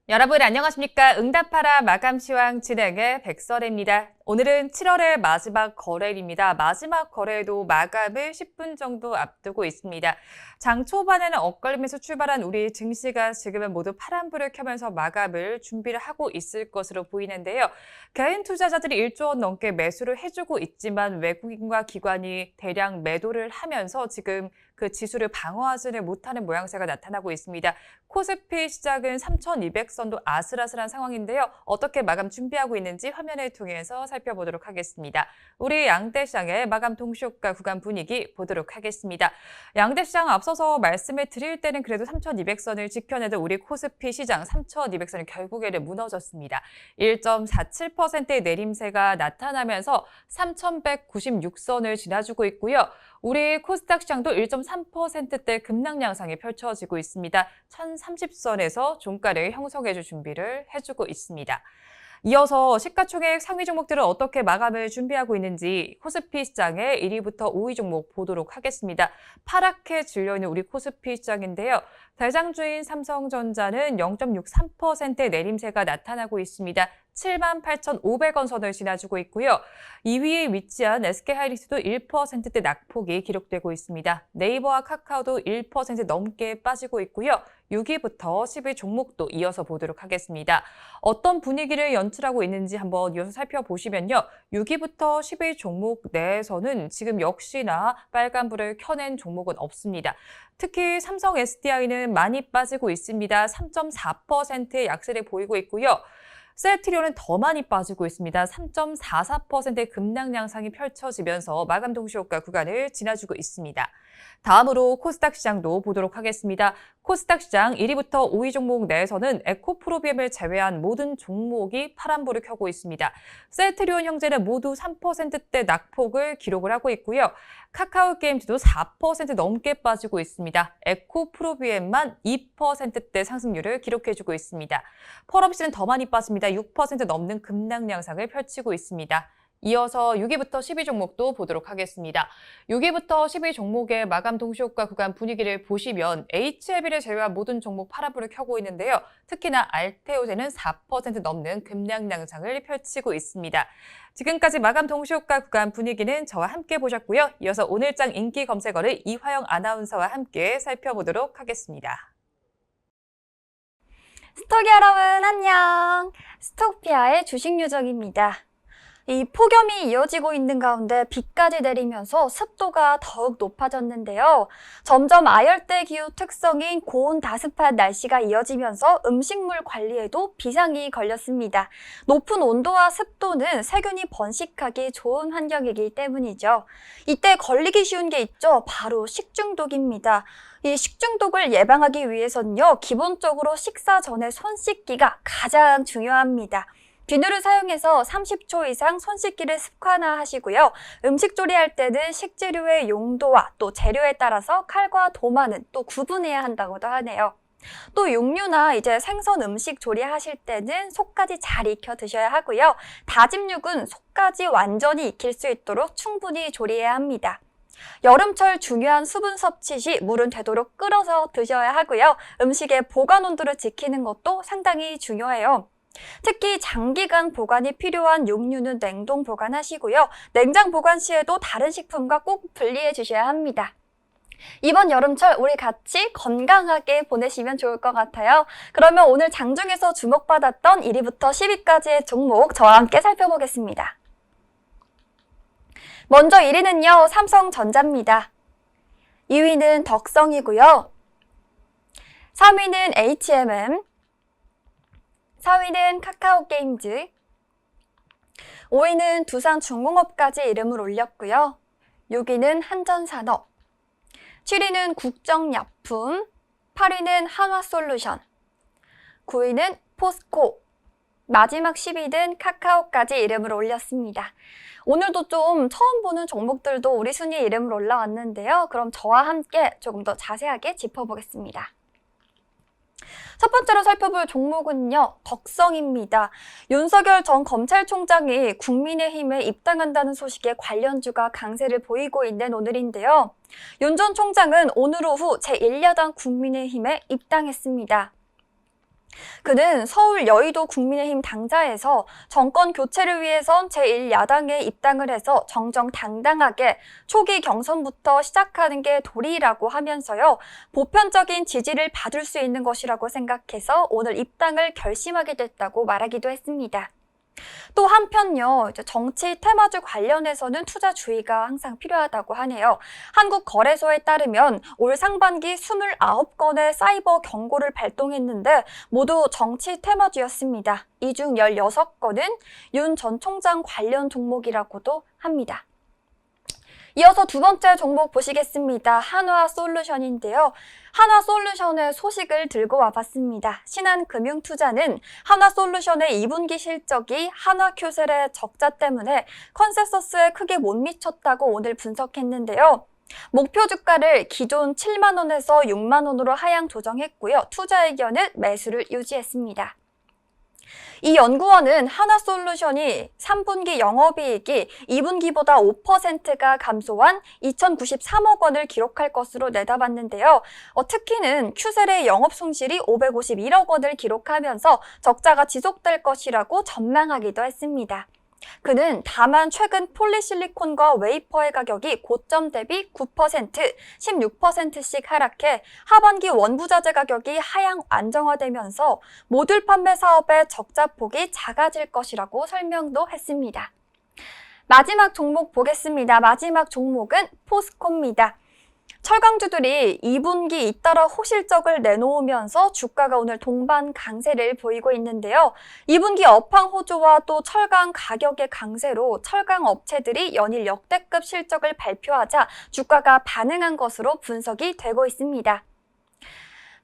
여러분 안녕하십니까? 응답하라 마감 시황 진행의 백설입니다. 오늘은 7월의 마지막 거래일입니다. 마지막 거래에도 마감을 10분 정도 앞두고 있습니다. 장 초반에는 엇갈리면서 출발한 우리 증시가 지금은 모두 파란불을 켜면서 마감을 준비를 하고 있을 것으로 보이는데요. 개인 투자자들이 1조 원 넘게 매수를 해주고 있지만 외국인과 기관이 대량 매도를 하면서 지금 그 지수를 방어하지를 못하는 모양새가 나타나고 있습니다. 코스피 시작은 3,200선도 아슬아슬한 상황인데요. 어떻게 마감 준비하고 있는지 화면을 통해서 살펴보도록 하겠습니다. 우리 양대시장의 마감 동시효과 구간 분위기 보도록 하겠습니다. 양대시장 앞서서 말씀을 드릴 때는 그래도 3,200선을 지켜내던 우리 코스피 시장 3,200선이 결국에는 무너졌습니다. 1.47%의 내림세가 나타나면서 3,196선을 지나주고 있고요. 우리 코스닥 시장도 1.3%대 급락 양상이 펼쳐지고 있습니다. 1,030선에서 종가를 형성해줄 준비를 해주고 있습니다. 이어서 시가총액 상위 종목들은 어떻게 마감을 준비하고 있는지 코스피 시장의 1위부터 5위 종목 보도록 하겠습니다. 파랗게 질려있는 우리 코스피 시장인데요. 대장주인 삼성전자는 0.63%의 내림세가 나타나고 있습니다. 78,500원 선을 지나주고 있고요. 2위에 위치한 SK하이닉스도 1%대 낙폭이 기록되고 있습니다. 네이버와 카카오도 1% 넘게 빠지고 있고요. 6위부터 10위 종목도 이어서 보도록 하겠습니다. 어떤 분위기를 연출하고 있는지 한번 이어서 살펴보시면요. 6위부터 10위 종목 내에서는 지금 역시나 빨간불을 켜낸 종목은 없습니다. 특히 삼성 SDI는 많이 빠지고 있습니다. 3.4%의 약세를 보이고 있고요. 셀트리온은 더 많이 빠지고 있습니다. 3.44%의 급락 양상이 펼쳐지면서 마감 동시효과 구간을 지나주고 있습니다. 다음으로 코스닥 시장도 보도록 하겠습니다. 코스닥 시장 1위부터 5위 종목 내에서는 에코프로비엠을 제외한 모든 종목이 파란불을 켜고 있습니다. 셀트리온 형제는 모두 3%대 낙폭을 기록을 하고 있고요. 카카오게임즈도 4% 넘게 빠지고 있습니다. 에코프로비엠만 2%대 상승률을 기록해주고 있습니다. 펄업시는 더 많이 빠집니다. 6% 넘는 급락 양상을 펼치고 있습니다. 이어서 6위부터 10위 종목도 보도록 하겠습니다. 6위부터 10위 종목의 마감 동시효과 구간 분위기를 보시면 HLB를 제외한 모든 종목 파란불을 켜고 있는데요. 특히나 알테오제는 4% 넘는 급락 양상을 펼치고 있습니다. 지금까지 마감 동시효과 구간 분위기는 저와 함께 보셨고요. 이어서 오늘장 인기 검색어를 이화영 아나운서와 함께 살펴보도록 하겠습니다. 스톡 여러분 안녕! 스톡피아의 주식 요정입니다. 이 폭염이 이어지고 있는 가운데 비까지 내리면서 습도가 더욱 높아졌는데요. 점점 아열대 기후 특성인 고온 다습한 날씨가 이어지면서 음식물 관리에도 비상이 걸렸습니다. 높은 온도와 습도는 세균이 번식하기 좋은 환경이기 때문이죠. 이때 걸리기 쉬운 게 있죠. 바로 식중독입니다. 이 식중독을 예방하기 위해서는요, 기본적으로 식사 전에 손 씻기가 가장 중요합니다. 비누를 사용해서 30초 이상 손 씻기를 습관화하시고요. 음식 조리할 때는 식재료의 용도와 또 재료에 따라서 칼과 도마는 또 구분해야 한다고도 하네요. 또 육류나 이제 생선 음식 조리하실 때는 속까지 잘 익혀 드셔야 하고요. 다진 육은 속까지 완전히 익힐 수 있도록 충분히 조리해야 합니다. 여름철 중요한 수분 섭취 시 물은 되도록 끓여서 드셔야 하고요. 음식의 보관 온도를 지키는 것도 상당히 중요해요. 특히 장기간 보관이 필요한 육류는 냉동 보관하시고요. 냉장 보관 시에도 다른 식품과 꼭 분리해 주셔야 합니다. 이번 여름철 우리 같이 건강하게 보내시면 좋을 것 같아요. 그러면 오늘 장중에서 주목받았던 1위부터 10위까지의 종목 저와 함께 살펴보겠습니다. 먼저 1위는요, 삼성전자입니다. 2위는 덕성이고요. 3위는 H&M, 4위는 카카오게임즈, 5위는 두산중공업까지 이름을 올렸고요. 6위는 한전산업, 7위는 국정약품, 8위는 한화솔루션, 9위는 포스코, 마지막 10위는 카카오까지 이름을 올렸습니다. 오늘도 좀 처음 보는 종목들도 우리 순위에 이름을 올라왔는데요. 그럼 저와 함께 조금 더 자세하게 짚어보겠습니다. 첫 번째로 살펴볼 종목은요, 덕성입니다. 윤석열 전 검찰총장이 국민의힘에 입당한다는 소식에 관련주가 강세를 보이고 있는 오늘인데요. 윤 전 총장은 오늘 오후 제1야당 국민의힘에 입당했습니다. 그는 서울 여의도 국민의힘 당사에서 정권 교체를 위해선 제1야당에 입당을 해서 정정당당하게 초기 경선부터 시작하는 게 도리라고 하면서요. 보편적인 지지를 받을 수 있는 것이라고 생각해서 오늘 입당을 결심하게 됐다고 말하기도 했습니다. 또 한편요, 정치 테마주 관련해서는 투자 주의가 항상 필요하다고 하네요. 한국거래소에 따르면 올 상반기 29건의 사이버 경고를 발동했는데 모두 정치 테마주였습니다. 이 중 16건은 윤 전 총장 관련 종목이라고도 합니다. 이어서 두 번째 종목 보시겠습니다. 한화솔루션인데요. 한화솔루션의 소식을 들고 와봤습니다. 신한금융투자는 한화솔루션의 2분기 실적이 한화큐셀의 적자 때문에 컨센서스에 크게 못 미쳤다고 오늘 분석했는데요. 목표 주가를 기존 7만 원에서 6만 원으로 하향 조정했고요. 투자 의견은 매수를 유지했습니다. 이 연구원은 한화솔루션이 3분기 영업이익이 2분기보다 5%가 감소한 2,093억 원을 기록할 것으로 내다봤는데요. 특히는 큐셀의 영업 손실이 551억 원을 기록하면서 적자가 지속될 것이라고 전망하기도 했습니다. 그는 다만 최근 폴리실리콘과 웨이퍼의 가격이 고점 대비 9%, 16%씩 하락해 하반기 원부자재 가격이 하향 안정화되면서 모듈 판매 사업의 적자폭이 작아질 것이라고 설명도 했습니다. 마지막 종목 보겠습니다. 마지막 종목은 포스코입니다. 철강주들이 2분기 잇따라 호실적을 내놓으면서 주가가 오늘 동반 강세를 보이고 있는데요. 2분기 업황 호조와 또 철강 가격의 강세로 철강 업체들이 연일 역대급 실적을 발표하자 주가가 반응한 것으로 분석이 되고 있습니다.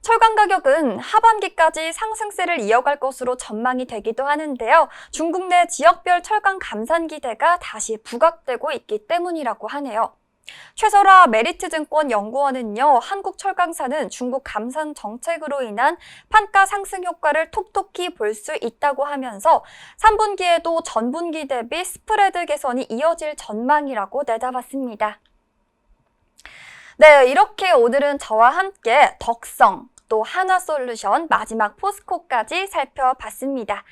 철강 가격은 하반기까지 상승세를 이어갈 것으로 전망이 되기도 하는데요. 중국 내 지역별 철강 감산 기대가 다시 부각되고 있기 때문이라고 하네요. 최설화 메리트증권 연구원은요, 한국 철강사는 중국 감산 정책으로 인한 판가 상승 효과를 톡톡히 볼 수 있다고 하면서 3분기에도 전분기 대비 스프레드 개선이 이어질 전망이라고 내다봤습니다. 네, 이렇게 오늘은 저와 함께 덕성, 또 한화솔루션, 마지막 포스코까지 살펴봤습니다.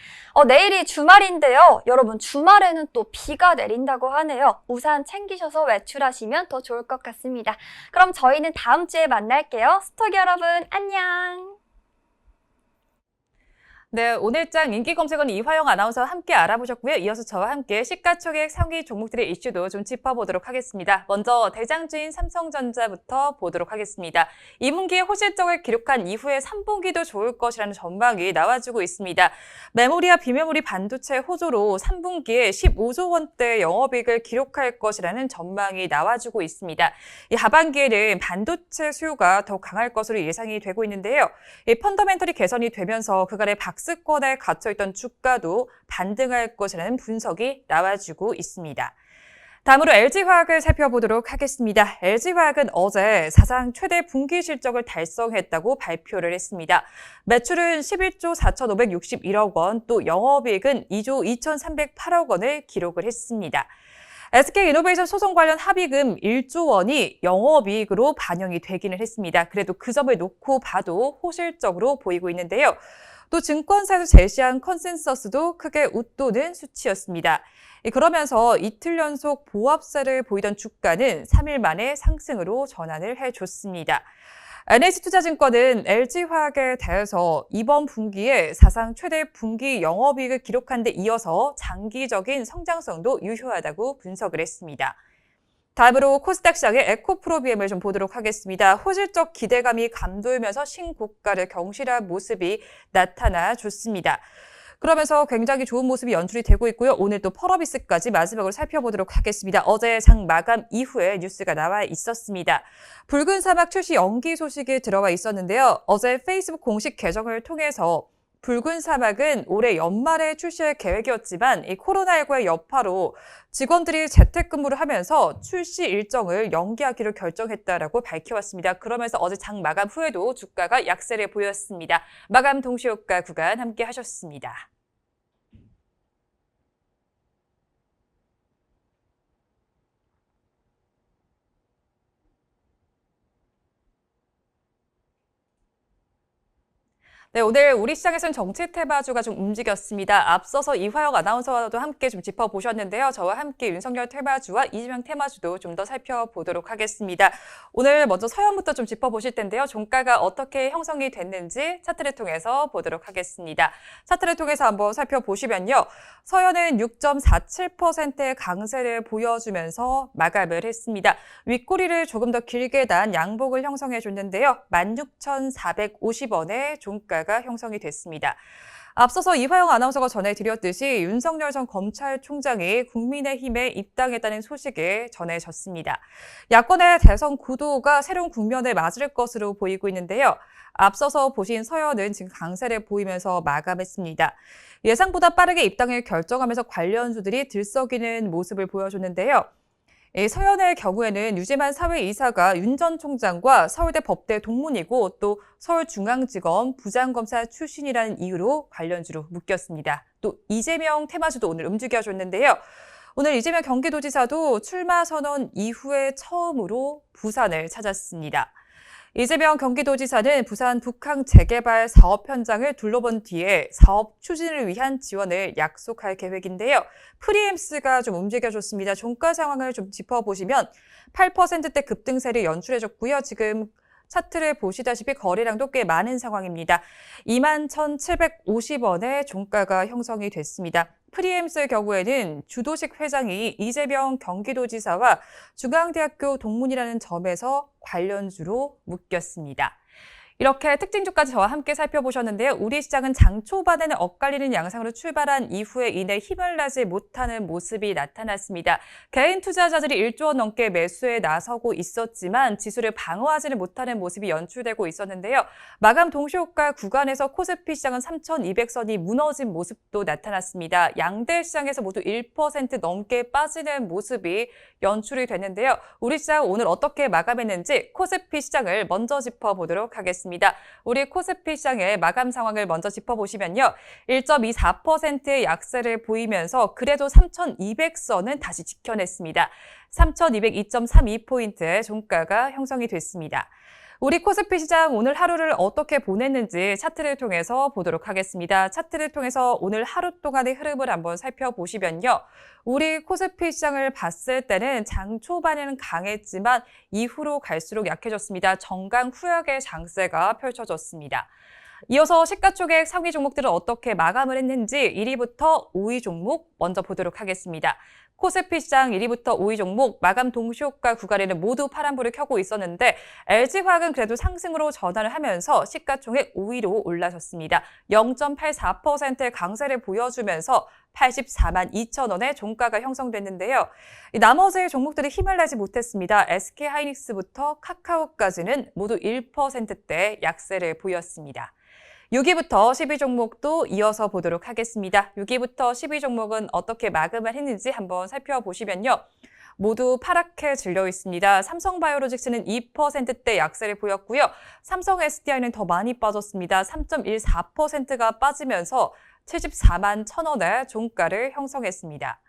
내일이 주말인데요. 여러분 주말에는 또 비가 내린다고 하네요. 우산 챙기셔서 외출하시면 더 좋을 것 같습니다. 그럼 저희는 다음 주에 만날게요. 스톡 여러분 안녕. 네, 오늘장 인기 검색어는 이화영 아나운서와 함께 알아보셨고요. 이어서 저와 함께 시가총액 상위 종목들의 이슈도 좀 짚어보도록 하겠습니다. 먼저 대장주인 삼성전자부터 보도록 하겠습니다. 2분기에 호실적을 기록한 이후에 3분기도 좋을 것이라는 전망이 나와주고 있습니다. 메모리와 비메모리 반도체 호조로 3분기에 15조 원대 영업이익을 기록할 것이라는 전망이 나와주고 있습니다. 이 하반기에는 반도체 수요가 더 강할 것으로 예상이 되고 있는데요. 이 펀더멘털이 개선이 되면서 그간의 박스권에 갇혀있던 주가도 반등할 것이라는 분석이 나와주고 있습니다. 다음으로 LG화학을 살펴보도록 하겠습니다. LG화학은 어제 사상 최대 분기 실적을 달성했다고 발표를 했습니다. 매출은 11조 4,561억 원, 또 영업이익은 2조 2,308억 원을 기록을 했습니다. SK이노베이션 소송 관련 합의금 1조 원이 영업이익으로 반영이 되기는 했습니다. 그래도 그 점을 놓고 봐도 호실적으로 보이고 있는데요. 또 증권사에서 제시한 컨센서스도 크게 웃도는 수치였습니다. 그러면서 이틀 연속 보합세를 보이던 주가는 3일 만에 상승으로 전환을 해줬습니다. NH투자증권은 LG화학에 대해서 이번 분기에 사상 최대 분기 영업이익을 기록한 데 이어서 장기적인 성장성도 유효하다고 분석을 했습니다. 다음으로 코스닥 시장의 에코프로비엠을 좀 보도록 하겠습니다. 호실적 기대감이 감돌면서 신고가를 경신한 모습이 나타나 줬습니다. 그러면서 굉장히 좋은 모습이 연출이 되고 있고요. 오늘 또 펄어비스까지 마지막으로 살펴보도록 하겠습니다. 어제 장 마감 이후에 뉴스가 나와 있었습니다. 붉은 사막 출시 연기 소식이 들어와 있었는데요. 어제 페이스북 공식 계정을 통해서 붉은 사막은 올해 연말에 출시할 계획이었지만 이 코로나19의 여파로 직원들이 재택근무를 하면서 출시 일정을 연기하기로 결정했다라고 밝혀왔습니다. 그러면서 어제 장 마감 후에도 주가가 약세를 보였습니다. 마감 동시효과 구간 함께 하셨습니다. 네, 오늘 우리 시장에서는 정치 테마주가 좀 움직였습니다. 앞서서 이화영 아나운서와도 함께 좀 짚어보셨는데요. 저와 함께 윤석열 테마주와 이재명 테마주도 좀 더 살펴보도록 하겠습니다. 오늘 먼저 서현부터 좀 짚어보실 텐데요. 종가가 어떻게 형성이 됐는지 차트를 통해서 보도록 하겠습니다. 차트를 통해서 한번 살펴보시면요. 서현은 6.47%의 강세를 보여주면서 마감을 했습니다. 윗꼬리를 조금 더 길게 단 양복을 형성해줬는데요. 16,450원의 종가가 형성이 됐습니다. 앞서서 이화영 아나운서가 전해드렸듯이 윤석열 전 검찰총장이 국민의힘에 입당했다는 소식을 전해졌습니다. 야권의 대선 구도가 새로운 국면에 맞을 것으로 보이고 있는데요. 앞서서 보신 서현은 지금 강세를 보이면서 마감했습니다. 예상보다 빠르게 입당을 결정하면서 관련주들이 들썩이는 모습을 보여줬는데요. 서현의 경우에는 유재만 사회이사가 윤 전 총장과 서울대 법대 동문이고 또 서울중앙지검 부장검사 출신이라는 이유로 관련주로 묶였습니다. 또 이재명 테마주도 오늘 움직여줬는데요. 오늘 이재명 경기도지사도 출마 선언 이후에 처음으로 부산을 찾았습니다. 이재명 경기도지사는 부산 북항 재개발 사업 현장을 둘러본 뒤에 사업 추진을 위한 지원을 약속할 계획인데요. 프리엠스가 좀 움직여줬습니다. 종가 상황을 좀 짚어보시면 8%대 급등세를 연출해줬고요. 지금 차트를 보시다시피 거래량도 꽤 많은 상황입니다. 21,750원의 종가가 형성이 됐습니다. 프리엠스의 경우에는 주도식 회장이 이재명 경기도지사와 중앙대학교 동문이라는 점에서 관련주로 묶였습니다. 이렇게 특징주까지 저와 함께 살펴보셨는데요. 우리 시장은 장 초반에는 엇갈리는 양상으로 출발한 이후에 이내 힘을 내지 못하는 모습이 나타났습니다. 개인 투자자들이 1조 원 넘게 매수에 나서고 있었지만 지수를 방어하지는 못하는 모습이 연출되고 있었는데요. 마감 동시효과 구간에서 코스피 시장은 3,200선이 무너진 모습도 나타났습니다. 양대 시장에서 모두 1% 넘게 빠지는 모습이 연출이 됐는데요. 우리 시장 오늘 어떻게 마감했는지 코스피 시장을 먼저 짚어보도록 하겠습니다. 우리 코스피 시장의 마감 상황을 먼저 짚어보시면요. 1.24%의 약세를 보이면서 그래도 3,200선은 다시 지켜냈습니다. 3,202.32포인트의 종가가 형성이 됐습니다. 우리 코스피 시장 오늘 하루를 어떻게 보냈는지 차트를 통해서 보도록 하겠습니다. 차트를 통해서 오늘 하루 동안의 흐름을 한번 살펴보시면요. 우리 코스피 시장을 봤을 때는 장 초반에는 강했지만 이후로 갈수록 약해졌습니다. 정강 후약의 장세가 펼쳐졌습니다. 이어서 시가총액 상위 종목들은 어떻게 마감을 했는지 1위부터 5위 종목 먼저 보도록 하겠습니다. 코스피 시장 1위부터 5위 종목 마감 동시효과 구간에는 모두 파란불을 켜고 있었는데 LG화학은 그래도 상승으로 전환을 하면서 시가총액 5위로 올라섰습니다. 0.84%의 강세를 보여주면서 84만 2천 원의 종가가 형성됐는데요. 나머지 종목들이 힘을 내지 못했습니다. SK하이닉스부터 카카오까지는 모두 1%대 약세를 보였습니다. 6위부터 10위 종목도 이어서 보도록 하겠습니다. 6위부터 10위 종목은 어떻게 마감을 했는지 한번 살펴보시면요. 모두 파랗게 질려 있습니다. 삼성바이오로직스는 2%대 약세를 보였고요. 삼성 SDI는 더 많이 빠졌습니다. 3.14%가 빠지면서 74만 1,000원의 종가를 형성했습니다.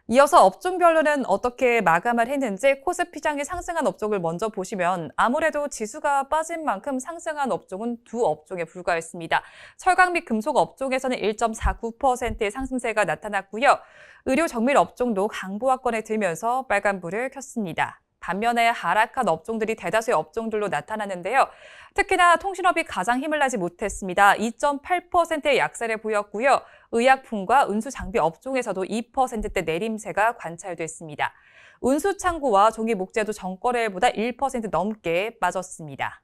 이어서 업종별로는 어떻게 마감을 했는지 코스피 시장이 상승한 업종을 먼저 보시면 아무래도 지수가 빠진 만큼 상승한 업종은 두 업종에 불과했습니다. 철강 및 금속 업종에서는 1.49%의 상승세가 나타났고요. 의료 정밀 업종도 강보합권에 들면서 빨간불을 켰습니다. 반면에 하락한 업종들이 대다수의 업종들로 나타났는데요. 특히나 통신업이 가장 힘을 내지 못했습니다. 2.8%의 약세를 보였고요. 의약품과 운수장비 업종에서도 2%대 내림세가 관찰됐습니다. 운수창고와 종이목재도 전거래일보다 1% 넘게 빠졌습니다.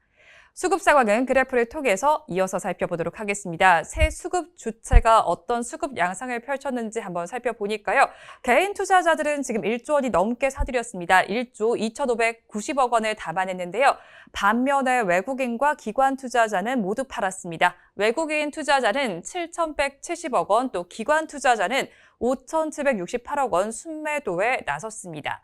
수급 상황은 그래프를 통해서 이어서 살펴보도록 하겠습니다. 새 수급 주체가 어떤 수급 양상을 펼쳤는지 한번 살펴보니까요. 개인 투자자들은 지금 1조 원이 넘게 사들였습니다. 1조 2,590억 원을 담아냈는데요. 반면에 외국인과 기관 투자자는 모두 팔았습니다. 외국인 투자자는 7,170억 원, 또 기관 투자자는 5,768억 원 순매도에 나섰습니다.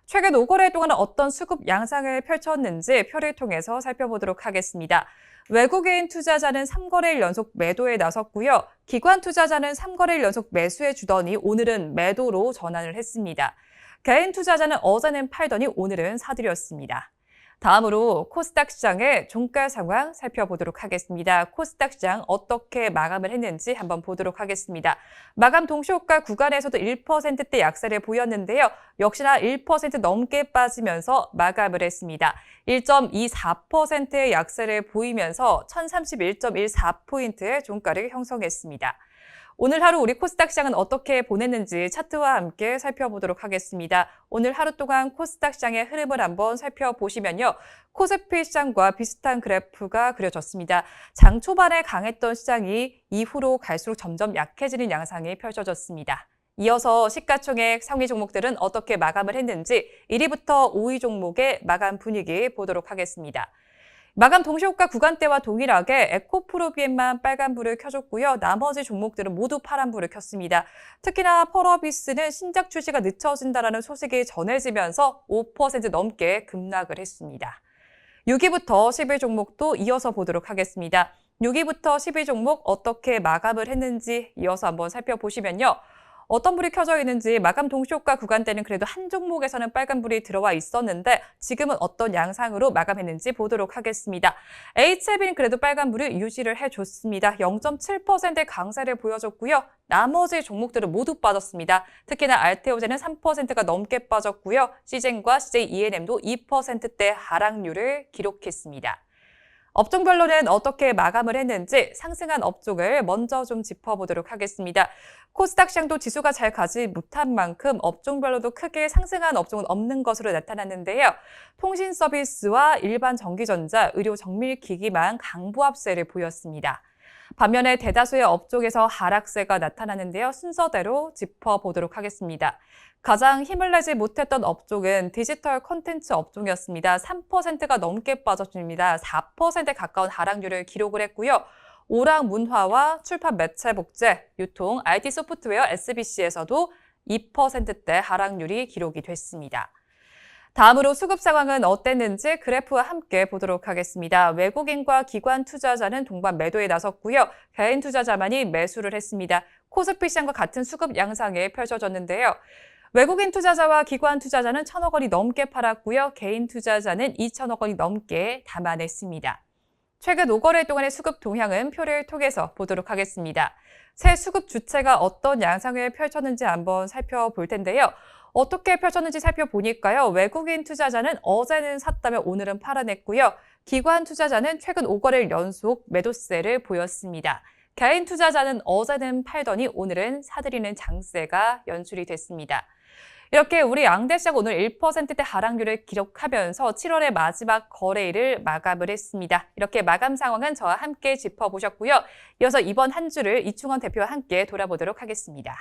최근 5거래 동안은 어떤 수급 양상을 펼쳤는지 표를 통해서 살펴보도록 하겠습니다. 외국인 투자자는 3거래일 연속 매도에 나섰고요. 기관 투자자는 3거래일 연속 매수해 주더니 오늘은 매도로 전환을 했습니다. 개인 투자자는 어제는 팔더니 오늘은 사들였습니다. 다음으로 코스닥 시장의 종가 상황 살펴보도록 하겠습니다. 코스닥 시장 어떻게 마감을 했는지 한번 보도록 하겠습니다. 마감 동시효과 구간에서도 1%대 약세를 보였는데요. 역시나 1% 넘게 빠지면서 마감을 했습니다. 1.24%의 약세를 보이면서 1031.14포인트의 종가를 형성했습니다. 오늘 하루 우리 코스닥 시장은 어떻게 보냈는지 차트와 함께 살펴보도록 하겠습니다. 오늘 하루 동안 코스닥 시장의 흐름을 한번 살펴보시면요. 코스피 시장과 비슷한 그래프가 그려졌습니다. 장 초반에 강했던 시장이 이후로 갈수록 점점 약해지는 양상이 펼쳐졌습니다. 이어서 시가총액 상위 종목들은 어떻게 마감을 했는지 1위부터 5위 종목의 마감 분위기 보도록 하겠습니다. 마감 동시효과 구간대와 동일하게 에코프로비엠만 빨간불을 켜줬고요. 나머지 종목들은 모두 파란불을 켰습니다. 특히나 펄어비스는 신작 출시가 늦춰진다는 소식이 전해지면서 5% 넘게 급락을 했습니다. 6위부터 10위 종목도 이어서 보도록 하겠습니다. 6위부터 10위 종목 어떻게 마감을 했는지 이어서 한번 살펴보시면요. 어떤 불이 켜져 있는지 마감 동시효과 구간대는 그래도 한 종목에서는 빨간불이 들어와 있었는데 지금은 어떤 양상으로 마감했는지 보도록 하겠습니다. HLB는 그래도 빨간불을 유지를 해줬습니다. 0.7%의 강세를 보여줬고요. 나머지 종목들은 모두 빠졌습니다. 특히나 알테오젠은 3%가 넘게 빠졌고요. 시젠과 CJENM도 2%대 하락률을 기록했습니다. 업종별로는 어떻게 마감을 했는지 상승한 업종을 먼저 좀 짚어보도록 하겠습니다. 코스닥 시장도 지수가 잘 가지 못한 만큼 업종별로도 크게 상승한 업종은 없는 것으로 나타났는데요. 통신 서비스와 일반 전기전자, 의료 정밀기기만 강보합세를 보였습니다. 반면에 대다수의 업종에서 하락세가 나타나는데요. 순서대로 짚어보도록 하겠습니다. 가장 힘을 내지 못했던 업종은 디지털 콘텐츠 업종이었습니다. 3%가 넘게 빠졌습니다. 4%에 가까운 하락률을 기록을 했고요. 오락 문화와 출판 매체 복제, 유통, IT 소프트웨어 SBC에서도 2%대 하락률이 기록이 됐습니다. 다음으로 수급 상황은 어땠는지 그래프와 함께 보도록 하겠습니다. 외국인과 기관 투자자는 동반 매도에 나섰고요. 개인 투자자만이 매수를 했습니다. 코스피 시장과 같은 수급 양상이 펼쳐졌는데요. 외국인 투자자와 기관 투자자는 1,000억 원이 넘게 팔았고요. 개인 투자자는 2,000억 원이 넘게 담아냈습니다. 최근 5거래 동안의 수급 동향은 표를 통해서 보도록 하겠습니다. 새 수급 주체가 어떤 양상을 펼쳤는지 한번 살펴볼 텐데요. 어떻게 펼쳤는지 살펴보니까요. 외국인 투자자는 어제는 샀다면 오늘은 팔아냈고요. 기관 투자자는 최근 5거래일 연속 매도세를 보였습니다. 개인 투자자는 어제는 팔더니 오늘은 사들이는 장세가 연출이 됐습니다. 이렇게 우리 양대시장 오늘 1%대 하락률을 기록하면서 7월의 마지막 거래일을 마감을 했습니다. 이렇게 마감 상황은 저와 함께 짚어보셨고요. 이어서 이번 한 주를 이충원 대표와 함께 돌아보도록 하겠습니다.